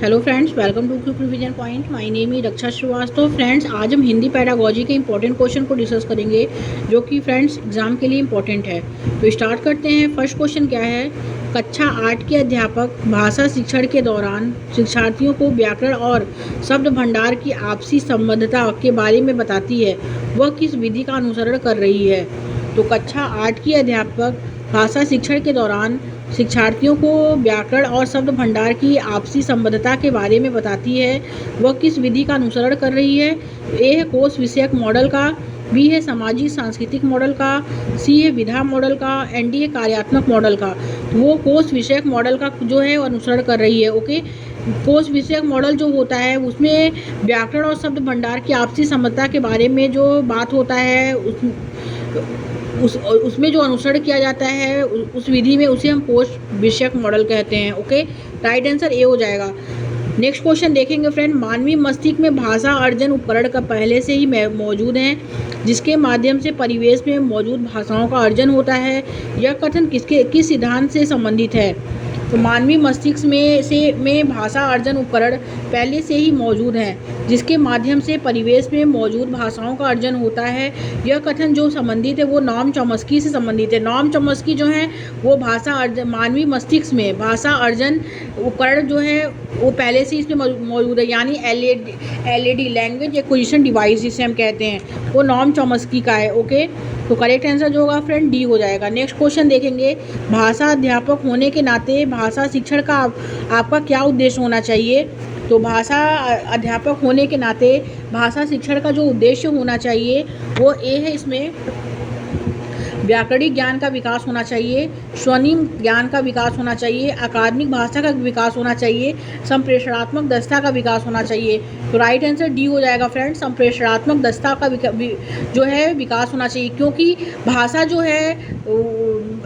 Hello friends, welcome to quick revision point. My name is Raksha Shrivastava. Friends, आज हम Hindi pedagogy के important question को discuss करेंगे जो कि फ्रेंड्स एग्जाम के लिए इंपॉर्टेंट है। तो स्टार्ट करते हैं। फर्स्ट क्वेश्चन क्या है? कक्षा 8 के अध्यापक भाषा शिक्षण के दौरान शिक्षार्थियों को व्याकरण और शब्द भंडार की आपसी संबद्धता के बारे में बताती है। वह किस विधि का अनुसरण कर रही है? तो कक्षा 8 की अध्यापक भाषा शिक्षण के दौरान शिक्षार्थियों को व्याकरण और शब्द भंडार की आपसी संबद्धता के बारे में बताती है। वह किस विधि का अनुसरण कर रही है? ए है कोश विषयक मॉडल का, बी है सामाजिक सांस्कृतिक मॉडल का, सी है विधा मॉडल का, एंड डी है कार्यात्मक मॉडल का। तो वो कोश विषयक मॉडल का जो है अनुसरण कर रही है। ओके, कोश विषयक मॉडल जो होता है उसमें व्याकरण और शब्द भंडार की आपसी संबद्धता के बारे में जो बात होता है उसमें जो अनुसरण किया जाता है उस विधि में उसे हम कोश विषयक मॉडल कहते हैं। ओके, राइट आंसर ए हो जाएगा। नेक्स्ट क्वेश्चन देखेंगे फ्रेंड। मानवीय मस्तिष्क में भाषा अर्जन उपकरण का पहले से ही मौजूद है जिसके माध्यम से परिवेश में मौजूद भाषाओं का अर्जन होता है। यह कथन किस सिद्धांत से संबंधित है? तो मानवीय मस्तिष्क में भाषा अर्जन उपकरण पहले से ही मौजूद हैं जिसके माध्यम से परिवेश में मौजूद भाषाओं का अर्जन होता है। यह कथन जो संबंधित है वो नॉम चॉम्स्की से संबंधित है। नॉम चॉम्स्की जो है वो भाषा अर्जन मानवीय मस्तिष्क में भाषा अर्जन उपकरण जो है वो पहले से इसमें मौजूद है, यानी एलएडी लैंग्वेज एक्विजिशन डिवाइस जिसे हम कहते हैं वो नॉम चॉम्स्की का है। ओके, तो करेक्ट आंसर जो होगा फ्रेंड डी हो जाएगा। नेक्स्ट क्वेश्चन देखेंगे। भाषा अध्यापक होने के नाते भाषा शिक्षण का आपका क्या उद्देश्य होना चाहिए? तो भाषा अध्यापक होने के नाते भाषा शिक्षण का जो उद्देश्य होना चाहिए वो ए है, इसमें व्याकरणिक ज्ञान का विकास होना चाहिए, स्वनिम ज्ञान का विकास होना चाहिए, अकादमिक भाषा का विकास होना चाहिए, संप्रेषणात्मक दक्षता का विकास होना चाहिए। तो राइट आंसर डी हो जाएगा फ्रेंड, संप्रेषणात्मक दक्षता का जो है विकास होना चाहिए। क्योंकि भाषा जो है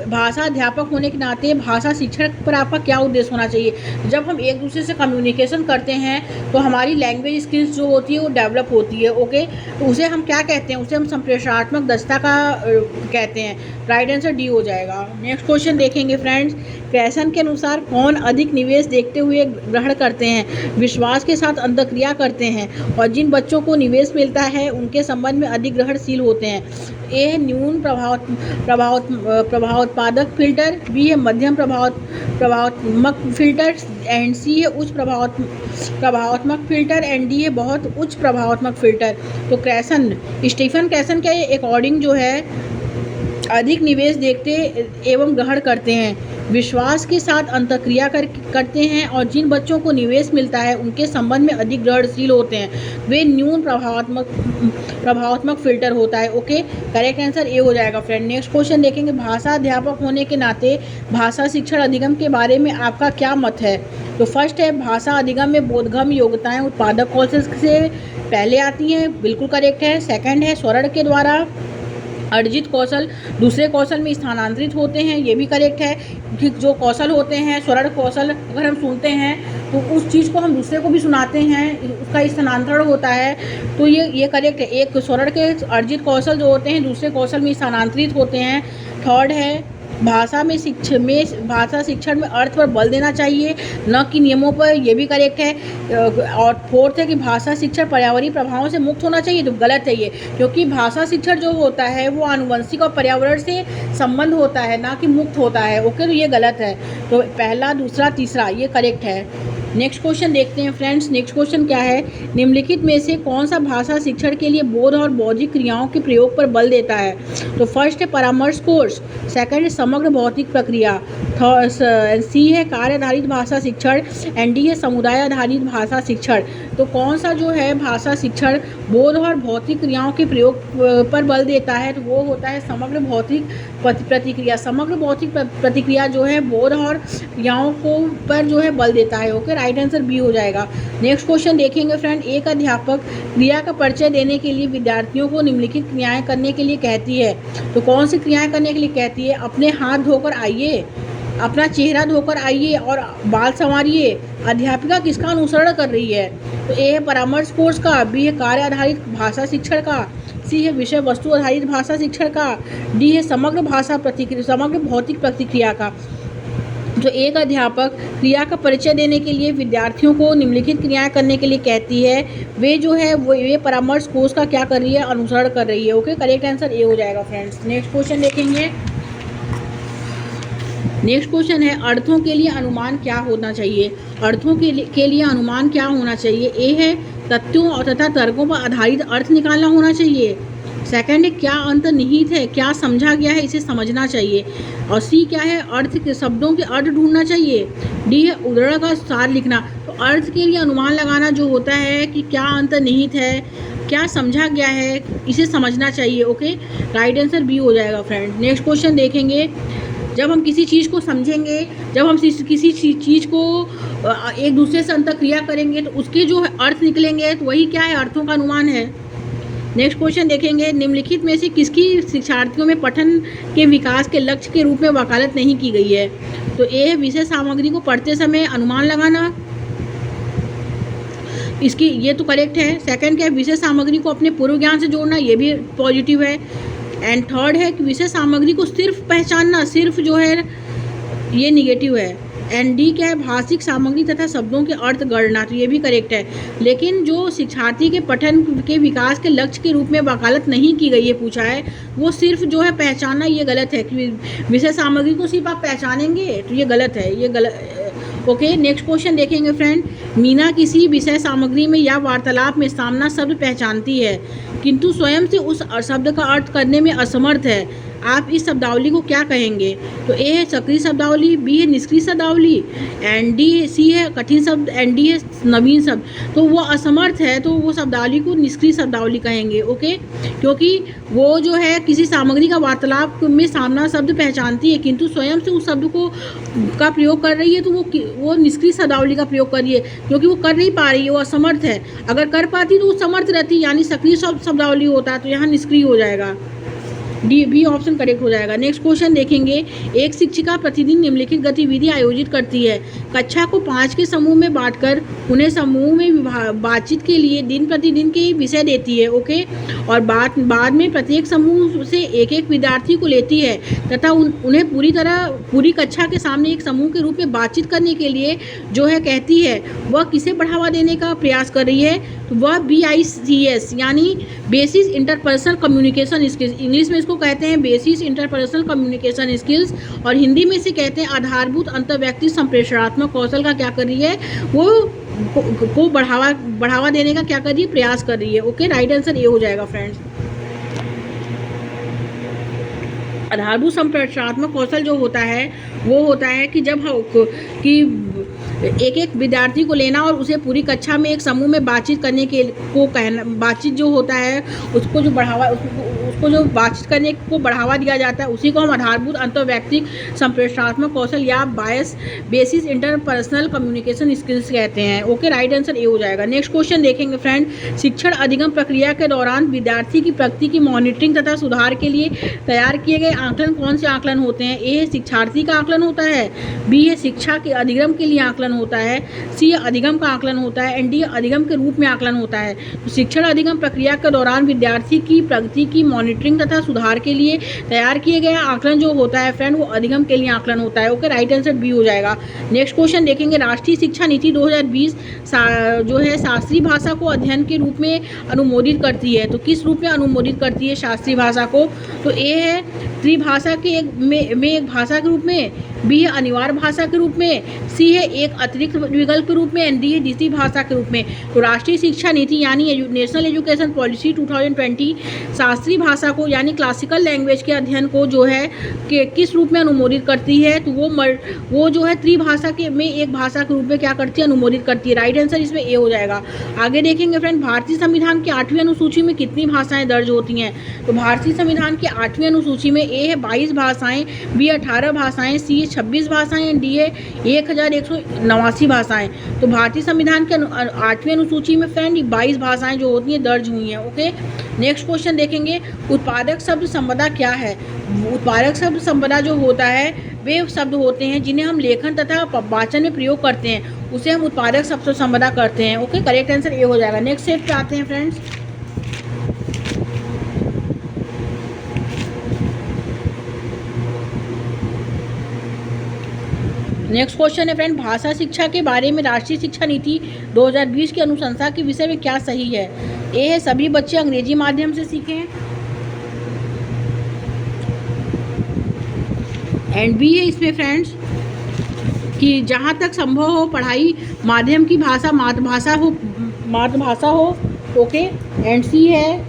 भाषा अध्यापक होने के नाते भाषा शिक्षण पर आपका क्या उद्देश्य होना चाहिए? जब हम एक दूसरे से कम्युनिकेशन करते हैं तो हमारी लैंग्वेज स्किल्स जो होती है वो डेवलप होती है। ओके, तो उसे हम क्या कहते हैं? उसे हम संप्रेषणात्मक दक्षता का कहते हैं। राइट आंसर डी हो जाएगा। नेक्स्ट क्वेश्चन देखेंगे फ्रेंड्स। क्रैसन के अनुसार कौन अधिक निवेश देखते हुए ग्रहण करते हैं, विश्वास के साथ अंतःक्रिया करते हैं, और जिन बच्चों को निवेश मिलता है उनके संबंध में अधिक ग्रहणशील होते हैं? ए है न्यून प्रभावोत्पादक फिल्टर, बी है मध्यम प्रभावात्मक फिल्टर, एंड सी है उच्च प्रभावात्मक फिल्टर, एंड डी है बहुत उच्च प्रभावात्मक फिल्टर। तो स्टीफन क्रैसन के अकॉर्डिंग जो है अधिक निवेश देखते एवं ग्रहण करते हैं, विश्वास के साथ अंतःक्रिया करते हैं, और जिन बच्चों को निवेश मिलता है उनके संबंध में अधिक ग्रहणशील होते हैं वे न्यून प्रभावात्मक फिल्टर होता है। ओके, करेक्ट आंसर ए हो जाएगा फ्रेंड। नेक्स्ट क्वेश्चन देखेंगे। भाषा अध्यापक होने के नाते भाषा शिक्षण अधिगम के बारे में आपका क्या मत है? तो फर्स्ट है भाषा अधिगम में बोधगम्य योग्यताएं उत्पादक कौशल से पहले आती हैं, बिल्कुल करेक्ट है। सेकंड है स्वरण के द्वारा अर्जित कौशल दूसरे कौशल में स्थानांतरित होते हैं, ये भी करेक्ट है। कि जो कौशल होते हैं स्वरण कौशल अगर हम सुनते हैं तो उस चीज़ को हम दूसरे को भी सुनाते हैं, उसका स्थानांतरण होता है, तो ये करेक्ट है। एक स्वरण के अर्जित कौशल जो होते हैं दूसरे कौशल में स्थानांतरित होते हैं। थर्ड है भाषा शिक्षण में अर्थ पर बल देना चाहिए न कि नियमों पर, यह भी करेक्ट है। और फोर्थ है कि भाषा शिक्षण पर्यावरणीय प्रभावों से मुक्त होना चाहिए, तो गलत है ये, क्योंकि भाषा शिक्षण जो होता है वो आनुवंशिक और पर्यावरण से संबंध होता है ना कि मुक्त होता है। ओके, तो ये गलत है। तो पहला, दूसरा, तीसरा ये करेक्ट है। नेक्स्ट क्वेश्चन देखते हैं फ्रेंड्स। नेक्स्ट क्वेश्चन क्या है? निम्नलिखित में से कौन सा भाषा शिक्षण के लिए बोध और बौद्धिक क्रियाओं के प्रयोग पर बल देता है? तो फर्स्ट है परामर्श कोर्स, सेकंड है समग्र भौतिक प्रक्रिया, सी है कार्य आधारित भाषा शिक्षण, एंड डी है समुदाय आधारित भाषा शिक्षण। तो कौन सा जो है भाषा शिक्षण बोध और भौतिक क्रियाओं के प्रयोग पर बल देता है? तो वो होता है समग्र भौतिक प्रतिक्रिया। समग्र भौतिक प्रतिक्रिया जो है बोध और क्रियाओं को पर जो है बल देता है। ओके, राइट आंसर बी हो जाएगा। नेक्स्ट क्वेश्चन देखेंगे फ्रेंड। एक अध्यापक क्रिया का परिचय देने के लिए विद्यार्थियों को निम्नलिखित क्रियाएं करने के लिए कहती है। तो कौन सी क्रियाएं करने के लिए कहती है? अपने हाथ धोकर आइए, अपना चेहरा धोकर आइए और बाल संवारिए। अध्यापिका किसका अनुसरण कर रही है? तो ए है परामर्श कोर्स का, बी है कार्य आधारित भाषा शिक्षण का, सी है विषय वस्तु आधारित भाषा शिक्षण का, डी है समग्र भौतिक प्रतिक्रिया का। जो एक अध्यापक क्रिया का परिचय देने के लिए विद्यार्थियों को निम्नलिखित क्रियाएं करने के लिए कहती है, वे जो है वे परामर्श कोष का क्या कर रही है, अनुसरण कर रही है। ओके, करेक्ट आंसर ए हो जाएगा फ्रेंड्स। नेक्स्ट क्वेश्चन देखेंगे। नेक्स्ट क्वेश्चन है, अर्थों के लिए अनुमान क्या होना चाहिए। अर्थों के लिए अनुमान क्या होना चाहिए। ए है तथ्यों और तथा तर्कों पर आधारित अर्थ निकालना होना चाहिए। सेकंड है क्या अंतर्निहित है, क्या समझा गया है, इसे समझना चाहिए। और सी क्या है, अर्थ के शब्दों के अर्थ ढूंढना चाहिए। डी है उद्धरण का सार लिखना। तो अर्थ के लिए अनुमान लगाना जो होता है कि क्या अंतर्निहित है, क्या समझा गया है, इसे समझना चाहिए। ओके, राइट आंसर बी हो जाएगा फ्रेंड। नेक्स्ट क्वेश्चन देखेंगे। जब हम किसी चीज़ को समझेंगे, जब हम किसी चीज़ को एक दूसरे से अंतर्क्रिया करेंगे तो उसके जो अर्थ निकलेंगे तो वही क्या है, अर्थों का अनुमान है। नेक्स्ट क्वेश्चन देखेंगे। निम्नलिखित में से किसकी शिक्षार्थियों में पठन के विकास के लक्ष्य के रूप में वकालत नहीं की गई है। तो ए विषय सामग्री को पढ़ते समय अनुमान लगाना, इसकी ये तो करेक्ट है। सेकंड क्या है, विषय सामग्री को अपने पूर्व ज्ञान से जोड़ना, ये भी पॉजिटिव है। एंड थर्ड है कि विषय सामग्री को सिर्फ पहचानना, सिर्फ जो है ये निगेटिव है। एंड डी क्या है, भाषिक सामग्री तथा शब्दों के अर्थ गढ़ना, तो ये भी करेक्ट है। लेकिन जो शिक्षार्थी के पठन के विकास के लक्ष्य के रूप में वकालत नहीं की गई है, पूछा है, वो सिर्फ जो है पहचानना, ये गलत है। कि विषय सामग्री को सिर्फ आप पहचानेंगे तो ये गलत है, ये गलत। ओके, नेक्स्ट क्वेश्चन देखेंगे फ्रेंड। मीना किसी विषय सामग्री में या वार्तालाप में सामना शब्द पहचानती है किंतु स्वयं से उस शब्द का अर्थ करने में असमर्थ है। आप इस शब्दावली को क्या कहेंगे। तो ए है सक्रिय शब्दावली, बी है निष्क्रिय शब्दावली, एंड डी सी है कठिन शब्द, एंड डी है नवीन शब्द। तो वो असमर्थ है तो वो शब्दावली को निष्क्रिय शब्दावली कहेंगे। ओके, क्योंकि वो जो है किसी सामग्री का वार्तालाप में सामना शब्द पहचानती है किंतु स्वयं से उस शब्द को का प्रयोग कर रही है, तो वो निष्क्रिय शब्दावली का प्रयोग कर रही है, क्योंकि वो कर नहीं पा रही है, वो असमर्थ है। अगर कर पाती तो वो समर्थ रहती, यानी सक्रिय शब्दावली होता है, तो यहाँ निष्क्रिय हो जाएगा। डी बी ऑप्शन करेक्ट हो जाएगा। नेक्स्ट क्वेश्चन देखेंगे। एक शिक्षिका प्रतिदिन निम्नलिखित गतिविधि आयोजित करती है। कक्षा को 5 के समूह में बांटकर उन्हें समूह में बातचीत के लिए दिन प्रतिदिन के विषय देती है। ओके, और बाद में प्रत्येक समूह से एक एक विद्यार्थी को लेती है तथा उन्हें पूरी कक्षा के सामने एक समूह के रूप में बातचीत करने के लिए जो है कहती है। वह किसे बढ़ावा देने का प्रयास कर रही है। तो वह BICS यानी basis interpersonal communication skills, English में इसको कहते हैं बेसिस इंटरपर्सनल कम्युनिकेशन स्किल्स, और हिंदी में से कहते हैं आधारभूत अंतर्व्यक्ति संप्रेषणात्मक कौशल का क्या कर रही है, वो बढ़ावा देने का क्या कर रही है, प्रयास कर रही है। ओके, राइट आंसर ये हो जाएगा फ्रेंड्स। आधारभूत संप्रेषणात्मक कौशल जो होता है वो होता है कि जब कि एक एक विद्यार्थी को लेना और उसे पूरी कक्षा में एक समूह में बातचीत करने के को कहना, बातचीत जो होता है उसको जो बातचीत करने को बढ़ावा दिया जाता है, उसी को हम आधारभूत अंतर्वैयक्तिक संप्रेषणात्मक कौशल या बेसिस इंटरपर्सनल कम्युनिकेशन स्किल्स कहते हैं। ओके, राइट आंसर ए हो जाएगा। नेक्स्ट क्वेश्चन देखेंगे फ्रेंड। शिक्षण अधिगम प्रक्रिया के दौरान विद्यार्थी की प्रगति की मॉनिटरिंग तथा सुधार के लिए तैयार किए गए आकलन कौन से आकलन होते हैं। ए शिक्षार्थी का आकलन होता है, बी है शिक्षा के अधिगम के लिए आकलन होता है, सी अधिगम का आकलन होता है, एंड डी अधिगम के रूप में आकलन होता है। तो शिक्षण अधिगम प्रक्रिया के दौरान विद्यार्थी की प्रगति की मॉनिटरिंग तथा सुधार के लिए तैयार किए गए आकलन जो होता है फ्रेंड, वो अधिगम के लिए आकलन होता है। ओके, राइट आंसर बी हो जाएगा। नेक्स्ट क्वेश्चन देखेंगे। राष्ट्रीय शिक्षा नीति 2020 जो है शास्त्रीय भाषा को अध्ययन के रूप में अनुमोदित करती है। तो किस रूप में अनुमोदित करती है शास्त्रीय भाषा को। तो ए है त्रिभाषा के एक भाषा के रूप में, बी है अनिवार्य भाषा के रूप में, सी है एक अतिरिक्त विकल्प के रूप में, एंड डी है द्वितीय भाषा के रूप में। तो राष्ट्रीय शिक्षा नीति यानी नेशनल एजुकेशन पॉलिसी 2020 शास्त्रीय भाषा को यानी क्लासिकल लैंग्वेज के अध्ययन को जो है कि किस रूप में अनुमोदित करती है। तो वो जो है त्रिभाषा के में एक भाषा के रूप में क्या करती है, अनुमोदित करती है। राइट आंसर इसमें ए हो जाएगा। आगे देखेंगे फ्रेंड। भारतीय संविधान की 8वीं अनुसूची में कितनी भाषाएं दर्ज होती हैं। तो भारतीय संविधान की 8वीं अनुसूची में ए है 22 भाषाएं, बी 18 भाषाएं, सी 26 भाषाएं, डी है 1189 भाषाएं। तो भारतीय संविधान के 8वीं अनुसूची में फ्रेंड 22 भाषाएं जो होती हैं दर्ज हुई हैं। ओके, नेक्स्ट क्वेश्चन देखेंगे। उत्पादक शब्द संपदा क्या है। उत्पादक शब्द संपदा जो होता है वे शब्द होते हैं जिन्हें हम लेखन तथा वाचन में प्रयोग करते हैं, उसे हम उत्पादक शब्द संपदा करते हैं। ओके, करेक्ट आंसर ए हो जाएगा। नेक्स्ट सेट पे आते हैं फ्रेंड्स। नेक्स्ट क्वेश्चन है फ्रेंड, भाषा शिक्षा के बारे में राष्ट्रीय शिक्षा नीति 2020 की अनुशंसा के विषय में क्या सही है? ए है सभी बच्चे अंग्रेजी माध्यम से सीखें, एंड बी है इसमें फ्रेंड्स कि जहाँ तक संभव हो पढ़ाई माध्यम की भाषा मातृभाषा हो, ओके। एंड सी है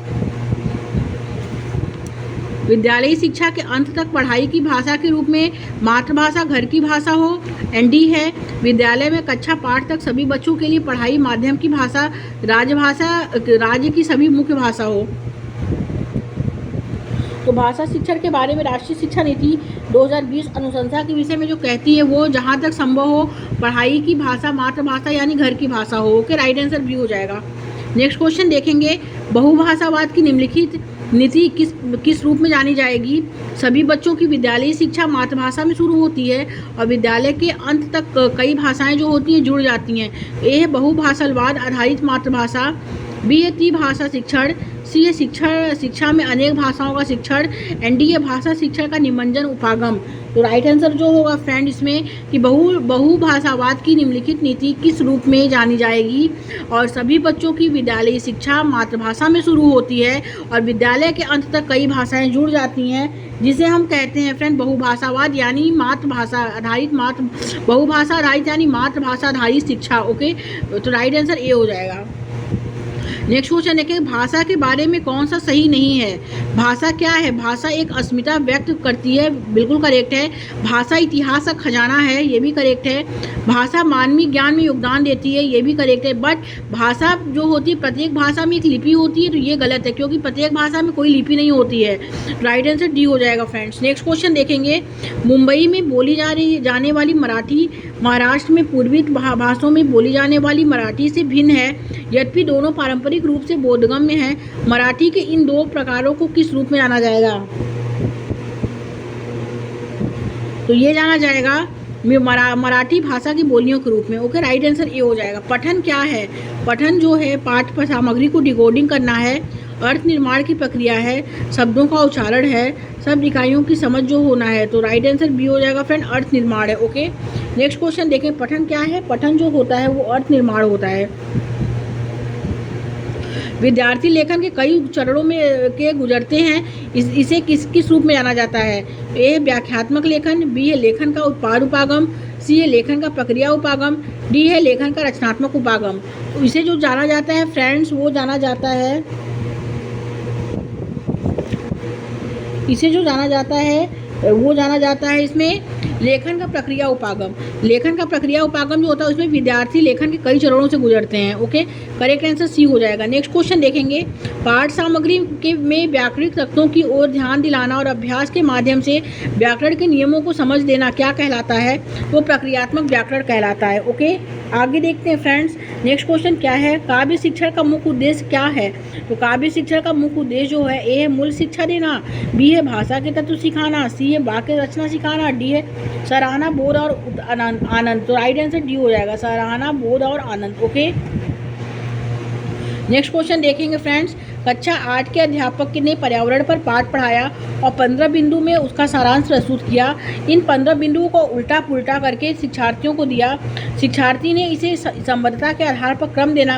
विद्यालयी शिक्षा के अंत तक पढ़ाई की भाषा के रूप में मातृभाषा घर की भाषा हो। एंड डी है विद्यालय में कक्षा पाठ तक सभी बच्चों के लिए पढ़ाई माध्यम की भाषा राज्य की सभी मुख्य भाषा हो। तो भाषा शिक्षण के बारे में राष्ट्रीय शिक्षा नीति 2020 अनुशंसा के विषय में जो कहती है वो जहाँ तक संभव हो पढ़ाई की भाषा मातृभाषा यानी घर की भाषा हो, ओके। राइट आंसर बी हो जाएगा। नेक्स्ट क्वेश्चन देखेंगे, बहुभाषावाद की निम्नलिखित नीति किस रूप में जानी जाएगी? सभी बच्चों की विद्यालयी शिक्षा मातृभाषा में शुरू होती है और विद्यालय के अंत तक कई भाषाएं जो होती हैं जुड़ जाती हैं। ए है बहुभाषावाद आधारित मातृभाषा, बी है त्रिभाषा शिक्षण, सी है शिक्षा में अनेक भाषाओं का शिक्षण, एंड डी है भाषा शिक्षण का निमंजन उपागम। तो राइट आंसर जो होगा फ्रेंड इसमें कि बहुभाषावाद की निम्नलिखित नीति किस रूप में जानी जाएगी? और सभी बच्चों की विद्यालयी शिक्षा मातृभाषा में शुरू होती है और विद्यालय के अंत तक कई भाषाएं जुड़ जाती हैं, जिसे हम कहते हैं फ्रेंड बहुभाषावाद यानी मातृभाषा आधारित बहुभाषा आधारित यानी मातृभाषा आधारित शिक्षा, ओके। तो राइट आंसर ए हो जाएगा। नेक्स्ट क्वेश्चन है कि भाषा के बारे में कौन सा सही नहीं है? भाषा क्या है? भाषा एक अस्मिता व्यक्त करती है, बिल्कुल करेक्ट है। भाषा इतिहास का खजाना है, ये भी करेक्ट है। भाषा मानवीय ज्ञान में योगदान देती है, ये भी करेक्ट है। बट भाषा जो होती है प्रत्येक भाषा में एक लिपि होती है, तो ये गलत है क्योंकि प्रत्येक भाषा में कोई लिपि नहीं होती है। राइट आंसर डी हो जाएगा फ्रेंड्स। नेक्स्ट क्वेश्चन देखेंगे, मुंबई में बोली जाने वाली मराठी महाराष्ट्र में पूर्वी भाषाओं में बोली जाने वाली मराठी से भिन्न है, यद्यपि दोनों पारंपरिक रूप से बोधगम्य है। मराठी के इन दो प्रकारों को किस रूप में जाना जाएगा? तो ये जाना जाएगा मराठी भाषा की बोलियों के रूप में, ओके। राइट आंसर ए हो जाएगा। पठन क्या है? पठन जो है पाठ पर सामग्री को डिकोडिंग करना है, अर्थ निर्माण की प्रक्रिया है, शब्दों का उच्चारण है, सब इकाइयों की समझ जो होना है। तो राइट आंसर बी हो जाएगा फ्रेंड, अर्थ निर्माण है, ओके। नेक्स्ट क्वेश्चन देखें, पठन क्या है? पठन जो होता है वो अर्थ निर्माण होता है। विद्यार्थी लेखन के कई चरणों में के गुजरते हैं, इसे किस रूप में जाना जाता है? ए व्याख्यात्मक लेखन, बी है लेखन का उत्पाद उपागम, सी है लेखन का प्रक्रिया उपागम, डी है लेखन का रचनात्मक उपागम। तो इसे जो जाना जाता है फ्रेंड्स वो जाना जाता है इसमें लेखन का प्रक्रिया उपागम। लेखन का प्रक्रिया उपागम जो होता है उसमें विद्यार्थी लेखन के कई चरणों से गुजरते हैं, ओके। करेक्ट आंसर सी हो जाएगा। नेक्स्ट क्वेश्चन देखेंगे, पाठ सामग्री में व्याकरणिक तत्वों की ओर ध्यान दिलाना और अभ्यास के माध्यम से व्याकरण के नियमों को समझ देना क्या कहलाता है? वो प्रक्रियात्मक व्याकरण कहलाता है, ओके। आगे देखते हैं फ्रेंड्स, नेक्स्ट क्वेश्चन क्या है? काव्य शिक्षण का मुख्य उद्देश्य क्या है? तो काव्य शिक्षण का मुख्य उद्देश्य जो है ए है मूल शिक्षा देना, बी है भाषा के तत्व सिखाना, सी है वाक्य रचना सिखाना, डी है सराहना, बोध और आनंद। तो राइट आंसर डी हो जाएगा, सराहना, बोध और आनंद, ओके। नेक्स्ट क्वेश्चन देखेंगे फ्रेंड्स, कक्षा 8 के अध्यापक ने पर्यावरण पर पाठ पढ़ाया और 15 बिंदु में उसका सारांश प्रस्तुत किया। इन 15 बिंदुओं को उल्टा पुल्टा करके शिक्षार्थियों को दिया। शिक्षार्थी ने इसे संबद्धता के आधार पर क्रम देना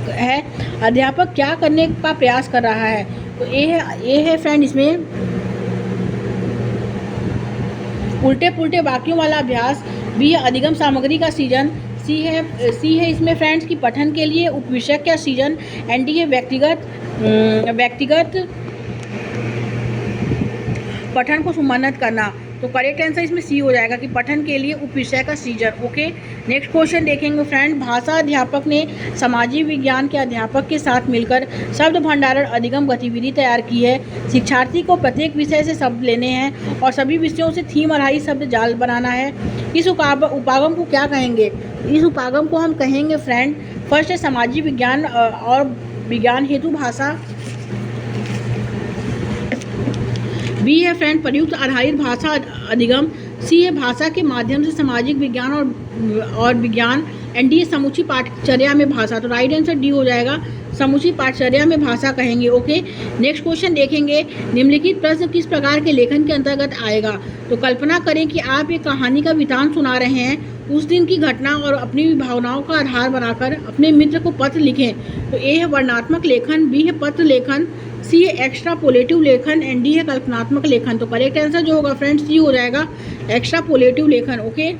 है। अध्यापक क्या करने का प्रयास कर रहा है? तो ए है फ्रेंड इसमें उल्टे पुल्टे वाक्यों वाला अभ्यास, बी है अधिगम सामग्री का सृजन, सी है इसमें फ्रेंड्स की पठन के लिए उपविषय का सृजन, एंड डी है व्यक्तिगत पठन को सुमनत करना। तो करेक्ट आंसर इसमें सी हो जाएगा कि पठन के लिए उपविषय का सृजन, ओके। नेक्स्ट क्वेश्चन देखेंगे फ्रेंड, भाषा अध्यापक ने सामाजिक विज्ञान के अध्यापक के साथ मिलकर शब्द भंडारण अधिगम गतिविधि तैयार की है। शिक्षार्थी को प्रत्येक विषय से शब्द लेने हैं और सभी विषयों से थीम आधारित शब्द जाल बनाना है। इस उपागम को क्या कहेंगे? इस उपागम को हम कहेंगे फ्रेंड, फर्स्ट है सामाजिक विज्ञान और विज्ञान हेतु भाषा, बी है फ्रेंड प्रयुक्त आधारित भाषा अधिगम, सी है भाषा के माध्यम से सामाजिक विज्ञान और विज्ञान एंड डी समूची पाठचर्या में भाषा। तो राइट आंसर डी हो जाएगा, समूची पाठचर्या में भाषा कहेंगे। ओके, नेक्स्ट क्वेश्चन देखेंगे, निम्नलिखित प्रश्न किस प्रकार के लेखन के अंतर्गत आएगा। तो कल्पना करें कि आप एक कहानी का वृतांत सुना रहे हैं, उस दिन की घटना और अपनी भावनाओं का आधार बनाकर अपने मित्र को पत्र लिखें। तो ए है वर्णनात्मक लेखन, बी है पत्र लेखन, सी है एक्स्ट्रापोलेटिव लेखन एंड डी है कल्पनात्मक लेखन। तो करेक्ट आंसर जो होगा फ्रेंड्स सी हो जाएगा, एक्स्ट्रापोलेटिव लेखन। ओके,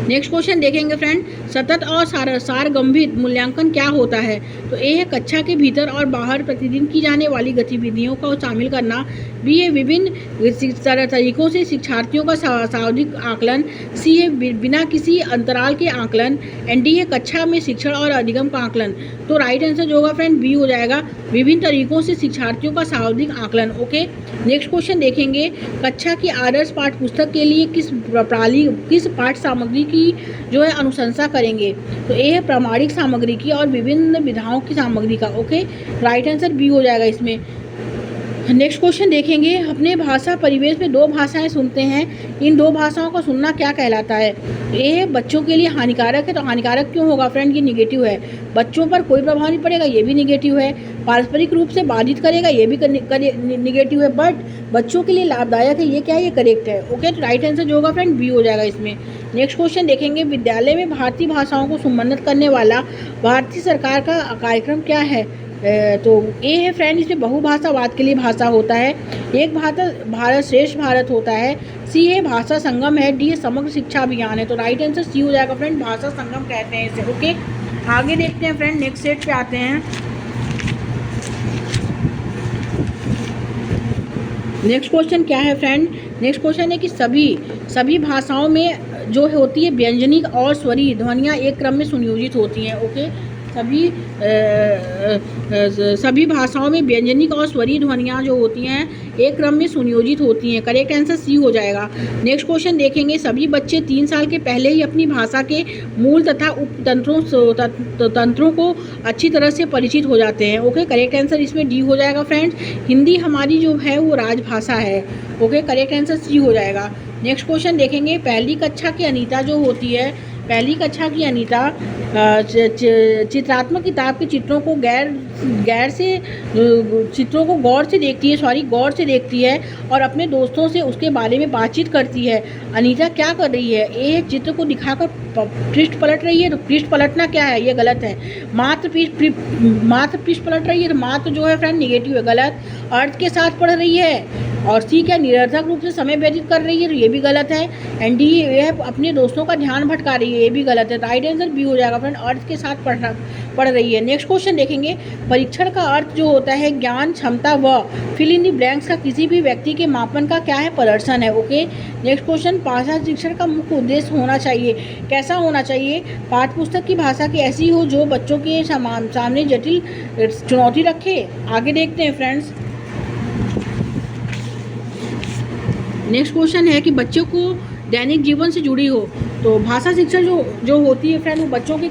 नेक्स्ट क्वेश्चन देखेंगे फ्रेंड, सतत और सारगंभित मूल्यांकन क्या होता है। तो ए है कक्षा के भीतर और बाहर प्रतिदिन की जाने वाली गतिविधियों को शामिल करना, बी है विभिन्न तरीकों से शिक्षार्थियों का सावधिक आकलन, सी है बिना किसी अंतराल के आकलन एंड डी है कक्षा में शिक्षण और अधिगम का आकलन। तो राइट आंसर जो होगा फ्रेंड बी हो जाएगा, विभिन्न तरीकों से शिक्षार्थियों का सावधिक आकलन। ओके, नेक्स्ट क्वेश्चन देखेंगे, कक्षा की आदर्श पाठ्य पुस्तक के लिए किस पाठ्य सामग्री की जो है अनुशंसा करेंगे। तो ए है प्रामाणिक सामग्री की और विभिन्न विधाओं की सामग्री का। ओके, राइट आंसर बी हो जाएगा इसमें। नेक्स्ट क्वेश्चन देखेंगे, अपने भाषा परिवेश में दो भाषाएं सुनते हैं, इन दो भाषाओं को सुनना क्या कहलाता है। ए है बच्चों के लिए हानिकारक है। तो हानिकारक क्यों होगा फ्रेंड, ये निगेटिव है। बच्चों पर कोई प्रभाव नहीं पड़ेगा, ये भी निगेटिव है। पारस्परिक रूप से बाधित करेगा, ये भी निगेटिव है। बट बच्चों के लिए लाभदायक है, ये क्या है, ये करेक्ट है। ओके, तो राइट आंसर जो होगा फ्रेंड बी हो जाएगा इसमें। नेक्स्ट क्वेश्चन देखेंगे, विद्यालय में भारतीय भाषाओं को सम्मानित करने वाला भारतीय सरकार का कार्यक्रम क्या है। तो ए है फ्रेंड, इसमें बहुभाषावाद के लिए भाषा होता है, एक भारत श्रेष्ठ भारत होता है, सी है भाषा संगम है, डी है समग्र शिक्षा अभियान है। तो राइट आंसर सी हो जाएगा फ्रेंड, भाषा संगम कहते हैं इसे। ओके, आगे देखते हैं फ्रेंड, नेक्स्ट सेट पे आते हैं। नेक्स्ट क्वेश्चन क्या है फ्रेंड, नेक्स्ट क्वेश्चन है कि सभी भाषाओं में जो होती है व्यंजनिक और स्वरीय ध्वनियाँ एक क्रम में सुनियोजित होती हैं। ओके, सभी भाषाओं में व्यंजनिक और स्वरीय ध्वनियाँ जो होती हैं एक क्रम में सुनियोजित होती हैं। करेक्ट आंसर सी हो जाएगा। नेक्स्ट क्वेश्चन देखेंगे, सभी बच्चे 3 साल के पहले ही अपनी भाषा के मूल तथा उपतंत्रों को अच्छी तरह से परिचित हो जाते हैं। ओके, करेक्ट आंसर इसमें डी हो जाएगा फ्रेंड्स, हिंदी हमारी जो है वो राजभाषा है। ओके, करेक्ट आंसर सी हो जाएगा। नेक्स्ट क्वेश्चन देखेंगे, पहली कक्षा की अनीता जो होती है, पहली कक्षा की अनीता चित्रात्मक किताब के चित्रों को गौर से देखती है और अपने दोस्तों से उसके बारे में बातचीत करती है। अनीता क्या कर रही है, ए चित्र को दिखाकर पृष्ठ पलट रही है। तो पृष्ठ पलटना क्या है, ये गलत है। मात्र पृष्ठ पलट रही है, तो मात्र जो है फ्रेंड निगेटिव है, गलत। अर्थ के साथ पढ़ रही है और सी क्या निरर्थक रूप से समय व्यतीत कर रही है, तो ये भी गलत है। एंड डी यह अपने दोस्तों का ध्यान भटका रही है, ये भी गलत है। राइट आंसर बी हो जाएगा फ्रेंड, अर्थ के साथ पढ़ रही है। नेक्स्ट क्वेश्चन देखेंगे, परीक्षण का अर्थ जो होता है ज्ञान, क्षमता व फिल इन दी ब्लैंक्स का किसी भी व्यक्ति के मापन का क्या है, प्रदर्शन है। ओके, नेक्स्ट क्वेश्चन, भाषा शिक्षण का मुख्य उद्देश्य होना चाहिए, कैसा होना चाहिए। पाठ्य पुस्तक की भाषा की ऐसी हो जो बच्चों के सामने जटिल चुनौती रखे। आगे देखते हैं फ्रेंड्स। नेक्स्ट क्वेश्चन है कि बच्चों को दैनिक जीवन से जुड़ी हो। तो भाषा शिक्षण जो होती है फ्रेंड, वो बच्चों के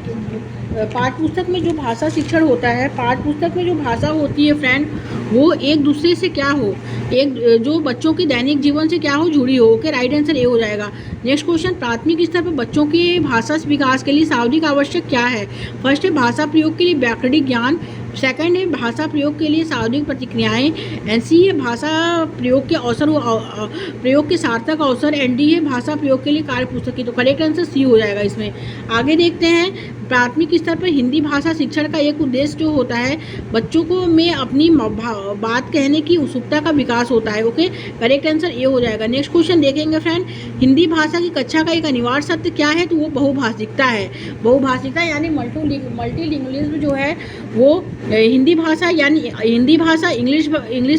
पाठ्य पुस्तक में जो भाषा शिक्षण होता है, पाठ्य पुस्तक में जो भाषा होती है फ्रेंड, वो एक दूसरे से क्या हो, जो बच्चों के दैनिक जीवन से क्या हो, जुड़ी हो। ओके, राइट आंसर ए हो जाएगा। नेक्स्ट क्वेश्चन, प्राथमिक स्तर पर बच्चों के भाषा विकास के लिए शाब्दिक आवश्यक क्या है। फर्स्ट है भाषा प्रयोग के लिए व्याकरणिक ज्ञान, सेकंड है भाषा प्रयोग के लिए शाब्दिक प्रतिक्रियाएं, एंड सी है भाषा प्रयोग के सार्थक अवसर, एंड डी है भाषा प्रयोग के लिए कार्य पुस्तक। तो करेक्ट आंसर सी हो जाएगा इसमें। आगे देखते हैं, प्राथमिक स्तर पर हिंदी भाषा शिक्षण का एक उद्देश्य जो होता है बच्चों को में अपनी बात कहने की उत्सुकता का विकास होता है। ओके, करेक्ट आंसर ए हो जाएगा। नेक्स्ट क्वेश्चन देखेंगे फ्रेंड, हिंदी भाषा की कक्षा का एक अनिवार्य सत्य क्या है। तो वो बहुभाषिकता है। बहुभाषिकता यानी मल्टीलिंगुअलिज्म जो है वो हिंदी भाषा इंग्लिश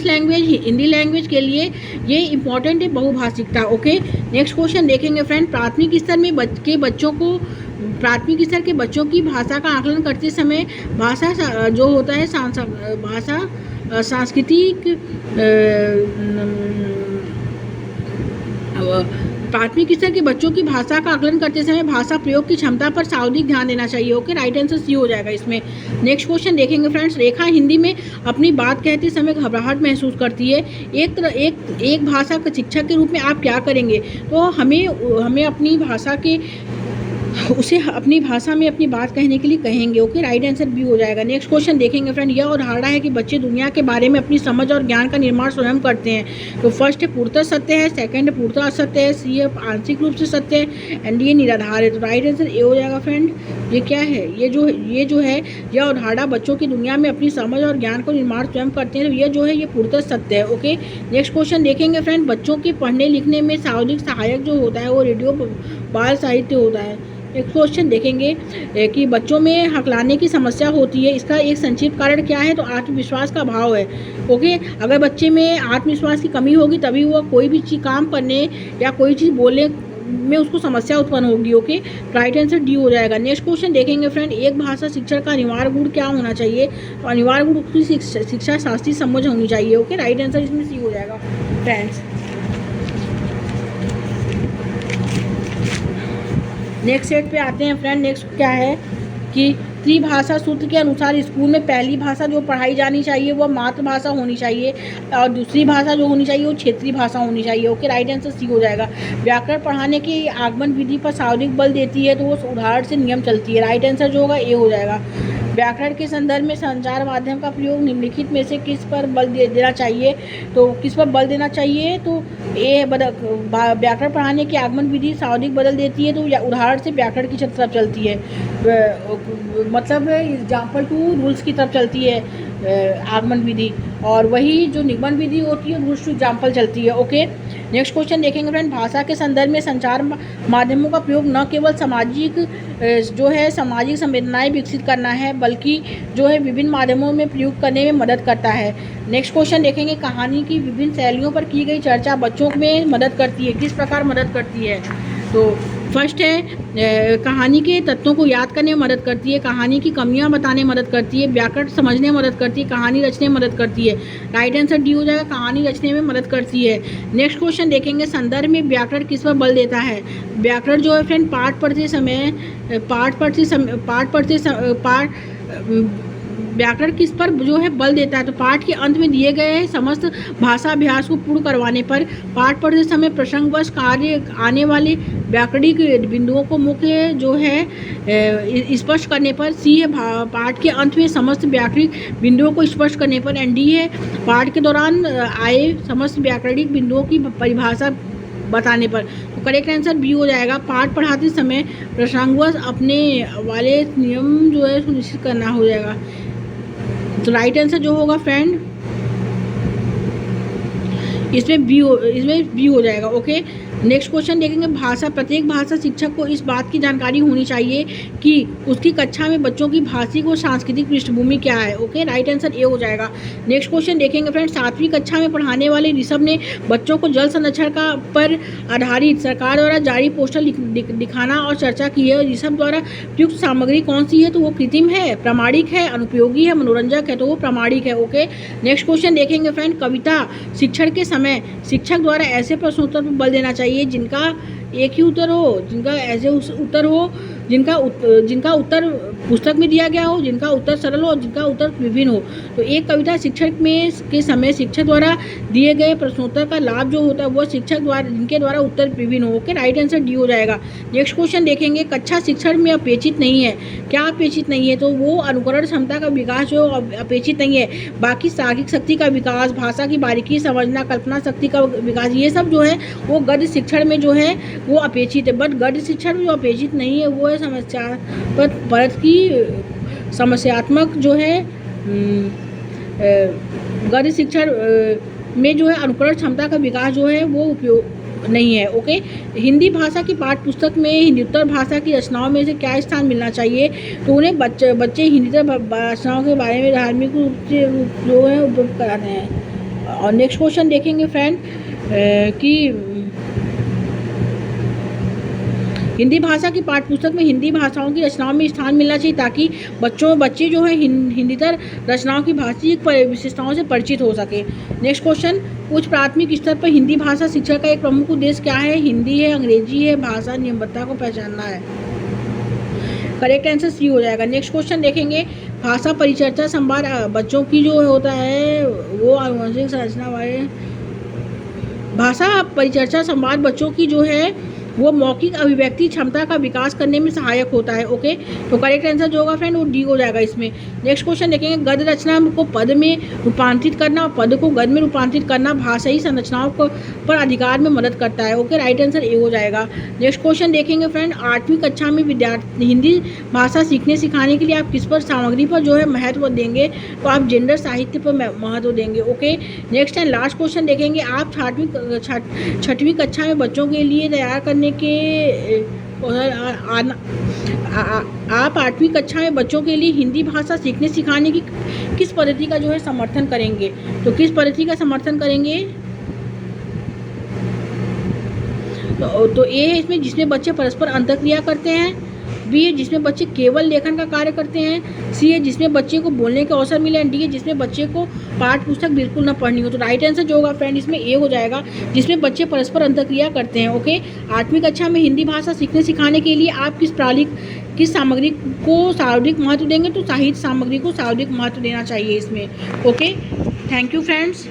लैंग्वेज, हिंदी लैंग्वेज के लिए ये इंपॉर्टेंट है, बहुभाषिकता। ओके, नेक्स्ट क्वेश्चन देखेंगे फ्रेंड, प्राथमिक स्तर के बच्चों की भाषा का आकलन करते समय भाषा जो होता है सांस्कृतिक प्राथमिक स्तर के बच्चों की भाषा का आकलन करते समय भाषा प्रयोग की क्षमता पर सावधिक ध्यान देना चाहिए। ओके, राइट आंसर सी हो जाएगा इसमें। नेक्स्ट क्वेश्चन देखेंगे फ्रेंड्स, रेखा हिंदी में अपनी बात कहते समय घबराहट महसूस करती है, एक भाषा के शिक्षक के रूप में आप क्या करेंगे। तो हमें अपनी भाषा के उसे अपनी भाषा में अपनी बात कहने के लिए कहेंगे। ओके, राइट आंसर बी हो जाएगा। नेक्स्ट क्वेश्चन देखेंगे फ्रेंड, यह उदाहरण है कि बच्चे दुनिया के बारे में अपनी समझ और ज्ञान का निर्माण स्वयं करते हैं। तो फर्स्ट है पूर्णतः सत्य है, सेकंड है पूर्णतः असत्य है, सी है आंशिक रूप से सत्य है, एंड ये निराधार है। तो राइट आंसर ए हो जाएगा फ्रेंड। ये क्या है, ये जो है यह उदाहरण बच्चों की दुनिया में अपनी समझ और ज्ञान को निर्माण स्वयं करते हैं। तो ये जो है ये पूर्णतः सत्य है। ओके, नेक्स्ट क्वेश्चन देखेंगे फ्रेंड, बच्चों के पढ़ने लिखने में सामाजिक सहायक जो होता है वो रेडियो बाल साहित्य होता है। एक क्वेश्चन देखेंगे कि बच्चों में हकलाने की समस्या होती है, इसका एक संक्षिप्त कारण क्या है? तो आत्मविश्वास का अभाव है। ओके, अगर बच्चे में आत्मविश्वास की कमी होगी तभी वो कोई भी चीज़ काम करने या कोई चीज़ बोलने में उसको समस्या उत्पन्न होगी। ओके, राइट आंसर डी हो जाएगा। नेक्स्ट क्वेश्चन देखेंगे फ्रेंड, एक भाषा शिक्षण का अनिवार्य गुण क्या होना चाहिए? तो अनिवार्य गुण उसकी शिक्षा शास्त्रीय समझ होनी चाहिए। ओके, राइट आंसर इसमें सी हो जाएगा फ्रेंड्स। नेक्स्ट सेट पे आते हैं फ्रेंड। नेक्स्ट क्या है कि त्रिभाषा सूत्र के अनुसार स्कूल में पहली भाषा जो पढ़ाई जानी चाहिए वो मातृभाषा होनी चाहिए और दूसरी भाषा जो होनी चाहिए वो क्षेत्रीय भाषा होनी चाहिए। ओके, राइट आंसर सी हो जाएगा। व्याकरण पढ़ाने की आगमन विधि पर शाब्दिक बल देती है तो वो उदाहरण से नियम चलती है। राइट आंसर जो होगा ए हो जाएगा। व्याकरण के संदर्भ में संचार माध्यम का प्रयोग निम्नलिखित में से किस पर बल देना चाहिए? तो किस पर बल देना चाहिए? तो ए व्याकरण पढ़ाने की आगमन विधि शाब्दिक बदल देती है तो उदाहरण से व्याकरण की तरफ चलती है, मतलब एग्जाम्पल टू रूल्स की तरफ चलती है आगमन विधि, और वही जो निगमन विधि होती है रूल्स टू एग्जाम्पल चलती है। ओके, नेक्स्ट क्वेश्चन देखेंगे फ्रेंड, भाषा के संदर्भ में संचार माध्यमों का प्रयोग न केवल सामाजिक संवेदनाएं विकसित करना है बल्कि जो है विभिन्न माध्यमों में प्रयोग करने में मदद करता है। नेक्स्ट क्वेश्चन देखेंगे, कहानी की विभिन्न शैलियों पर की गई चर्चा बच्चों में मदद करती है, किस प्रकार मदद करती है? तो फर्स्ट है कहानी के तत्वों को याद करने में मदद करती है, कहानी की कमियां बताने में मदद करती है, व्याकरण समझने में मदद करती है, कहानी रचने में मदद करती है। राइट आंसर डी हो जाएगा, कहानी रचने में मदद करती है। नेक्स्ट क्वेश्चन देखेंगे, संदर्भ में व्याकरण किस पर बल देता है? व्याकरण जो है फ्रेंड व्याकरण किस पर जो है बल देता है? तो पाठ के अंत में दिए गए समस्त भाषा अभ्यास को पूर्ण करवाने पर, पाठ पढ़ते समय प्रसंगवश कार्य आने वाले व्याकरणिक बिंदुओं को मुख्य जो है स्पष्ट करने पर, सी है पाठ के अंत में समस्त व्याकरणिक बिंदुओं को स्पष्ट करने पर, एंड डी है पाठ के दौरान आए समस्त व्याकरणिक बिंदुओं की परिभाषा बताने पर। तो करेक्ट आंसर बी हो जाएगा, पाठ पढ़ाते समय प्रसंगवश अपने वाले नियम जो है सुनिश्चित करना हो जाएगा। तो राइट आंसर जो होगा फ्रेंड इसमें बी हो जाएगा। ओके, नेक्स्ट क्वेश्चन देखेंगे, प्रत्येक भाषा शिक्षक को इस बात की जानकारी होनी चाहिए कि उसकी कक्षा में बच्चों की भाषिक और सांस्कृतिक पृष्ठभूमि क्या है। ओके, राइट आंसर ए हो जाएगा। नेक्स्ट क्वेश्चन देखेंगे फ्रेंड, 7वीं कक्षा में पढ़ाने वाले ऋषभ ने बच्चों को जल संरक्षण पर आधारित सरकार द्वारा जारी पोस्टर दिखाना और चर्चा की है। ऋषभ द्वारा प्रयुक्त सामग्री कौन सी है? तो वो कृत्रिम है, प्रामाणिक है, अनुपयोगी है, मनोरंजक है, तो वो प्रामाणिक है। ओके, नेक्स्ट क्वेश्चन देखेंगे फ्रेंड, कविता शिक्षण के समय शिक्षक द्वारा ऐसे प्रश्नोत्तर पर बल देना चाहिए जिनका एक ही उत्तर हो, जिनका ऐसे उत्तर हो जिनका उत्तर पुस्तक में दिया गया हो, जिनका उत्तर सरल हो, जिनका उत्तर विभिन्न हो। तो एक कविता शिक्षक में के समय शिक्षक द्वारा दिए गए प्रश्नोत्तर का लाभ जो होता है वो शिक्षक द्वारा जिनके द्वारा उत्तर विभिन्न हो। ओके, राइट आंसर डी हो जाएगा। नेक्स्ट क्वेश्चन देखेंगे, कक्षा शिक्षण में अपेक्षित नहीं है, क्या अपेक्षित नहीं है? तो वो अनुकरण क्षमता का विकास जो अपेक्षित नहीं है, बाकी सार्वगिक शक्ति का विकास, भाषा की बारीकी समझना, कल्पना शक्ति का विकास, ये सब जो है वो गद्य शिक्षण में जो है वो अपेक्षित है। बट गद्य शिक्षण में जो अपेक्षित नहीं है वो है परत की समस्यात्मक जो है गद्य शिक्षण में जो है अनुकरण क्षमता का विकास जो है वो उपयोग नहीं है। ओके, हिंदी भाषा की पाठ्य पुस्तक में हिंदुत्तर भाषा की रचनाओं में से क्या स्थान मिलना चाहिए? तो उन्हें बच्चे हिंदुत्तर रचनाओं के बारे में धार्मिक रूप से जो है उपयोग कराते हैं। और नेक्स्ट क्वेश्चन देखेंगे फ्रेंड कि हिंदी भाषा की पाठ्यपुस्तक में हिंदी भाषाओं की रचनाओं में स्थान मिलना चाहिए ताकि बच्चे जो है हिंदीतर रचनाओं की भाषिक विशेषताओं से परिचित हो सके। नेक्स्ट क्वेश्चन, उच्च प्राथमिक स्तर पर हिंदी भाषा शिक्षा का एक प्रमुख उद्देश्य क्या है? हिंदी है, अंग्रेजी है, भाषा नियमबद्धता को पहचानना है। करेक्ट आंसर सी हो जाएगा। नेक्स्ट क्वेश्चन देखेंगे, भाषा परिचर्चा संवाद बच्चों की जो होता है वो आनुवंशिक संरचना वाले भाषा परिचर्चा संवाद बच्चों की जो है वो मौखिक अभिव्यक्ति क्षमता का विकास करने में सहायक होता है। ओके, तो करेक्ट आंसर जो होगा फ्रेंड वो डी हो जाएगा इसमें। नेक्स्ट क्वेश्चन देखेंगे, गद्य रचना को पद में रूपांतरित करना और पद को गद्य में रूपांतरित करना भाषाई संरचनाओं को पर अधिकार में मदद करता है। ओके, राइट आंसर ए हो जाएगा। नेक्स्ट क्वेश्चन देखेंगे फ्रेंड, 8वीं कक्षा में विद्यार्थी हिंदी भाषा सीखने सिखाने के लिए आप किस पर सामग्री पर जो है महत्व देंगे, तो आप जेंडर साहित्य पर महत्व देंगे। Okay, next and last question देखेंगे, आप छठवीं कक्षा में बच्चों के लिए तैयार करने के आप 8वीं कक्षा में बच्चों के लिए हिंदी भाषा सीखने सिखाने की किस पद्धति का जो है समर्थन करेंगे, तो किस पद्धति का समर्थन करेंगे, तो ए है इसमें जिसमें बच्चे परस्पर अंतःक्रिया करते हैं, बी है जिसमें बच्चे केवल लेखन का कार्य करते हैं, सी है जिसमें बच्चे को बोलने का अवसर मिले, एंड डी है जिसमें बच्चे को पाठ पुस्तक बिल्कुल ना पढ़नी हो। तो राइट आंसर जो होगा फ्रेंड इसमें ए हो जाएगा, जिसमें बच्चे परस्पर अंतःक्रिया करते हैं। ओके, 8वीं कक्षा में हिंदी भाषा सीखने सिखाने के लिए आप किस सामग्री को सर्वाधिक महत्व देंगे, तो साहित्य सामग्री को सर्वाधिक महत्व देना चाहिए इसमें। Okay, thank you friends.